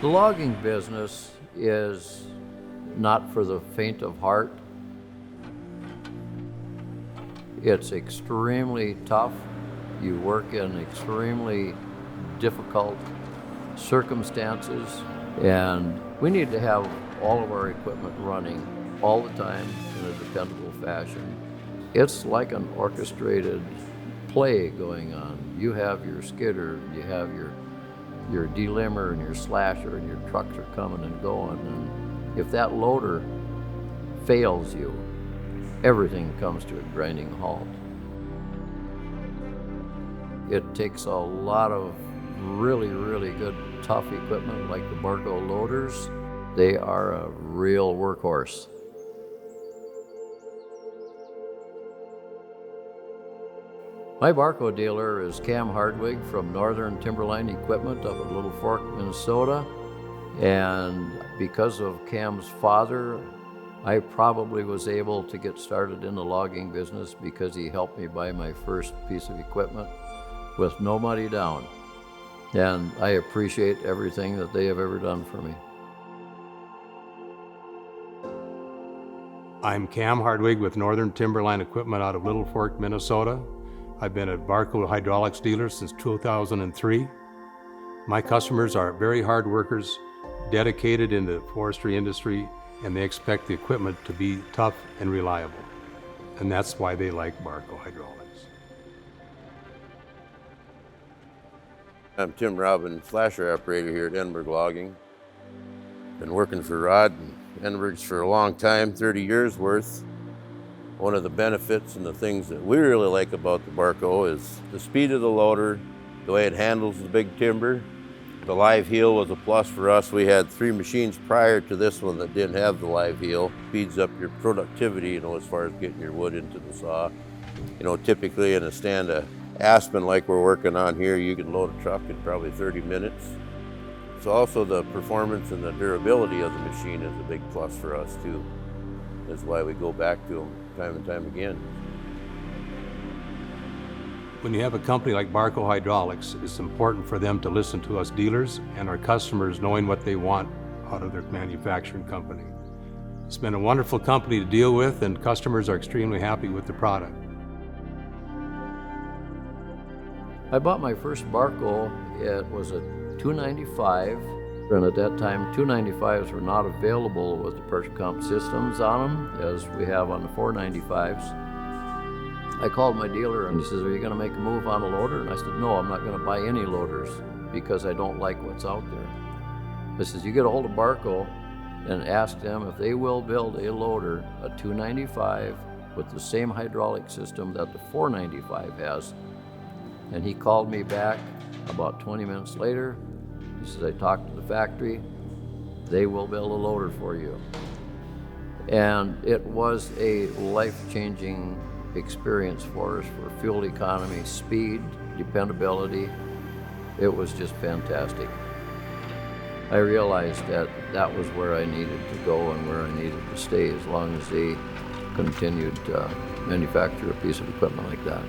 The logging business is not for the faint of heart. It's extremely tough. You work in extremely difficult circumstances, and we need to have all of our equipment running all the time in a dependable fashion. It's like an orchestrated play going on. You have your skidder, you have your delimber and your slasher, and your trucks are coming and going, and if that loader fails you, everything comes to a grinding halt. It takes a lot of really good tough equipment like the BARKO loaders. They are a real workhorse. My BARKO dealer is Cam Hardwig from Northern Timberline Equipment up at Little Fork, Minnesota. And because of Cam's father, I probably was able to get started in the logging business because he helped me buy my first piece of equipment with no money down. And I appreciate everything that they have ever done for me. I'm Cam Hardwig with Northern Timberline Equipment out of Little Fork, Minnesota. I've been a BARKO hydraulics dealer since 2003. My customers are very hard workers, dedicated in the forestry industry, and they expect the equipment to be tough and reliable. And that's why they like BARKO hydraulics. I'm Tim Robin, slasher operator here at Enberg Logging. Been working for Rod and Enbergs for a long time, 30 years worth. One of the benefits and the things that we really like about the BARKO is the speed of the loader, the way it handles the big timber. The live heel was a plus for us. We had 3 machines prior to this one that didn't have the live heel. Speeds up your productivity, as far as getting your wood into the saw. Typically in a stand of aspen like we're working on here, you can load a truck in probably 30 minutes. So also the performance and the durability of the machine is a big plus for us too. That's why we go back to them time and time again. When you have a company like BARKO Hydraulics, it's important for them to listen to us dealers and our customers knowing what they want out of their manufacturing company. It's been a wonderful company to deal with, and customers are extremely happy with the product. I bought my first BARKO. It was a 295, and at that time 295s were not available with the pressure comp systems on them as we have on the 495s. I called my dealer and he says, "Are you going to make a move on a loader?" And I said, "No, I'm not going to buy any loaders because I don't like what's out there." I says, "You get a hold of BARKO and ask them if they will build a loader, a 295 with the same hydraulic system that the 495 has." And he called me back about 20 minutes later. He says, "I talked to the factory. They will build a loader for you." And it was a life-changing experience for us for fuel economy, speed, dependability. It was just fantastic. I realized that that was where I needed to go and where I needed to stay as long as they continued to manufacture a piece of equipment like that.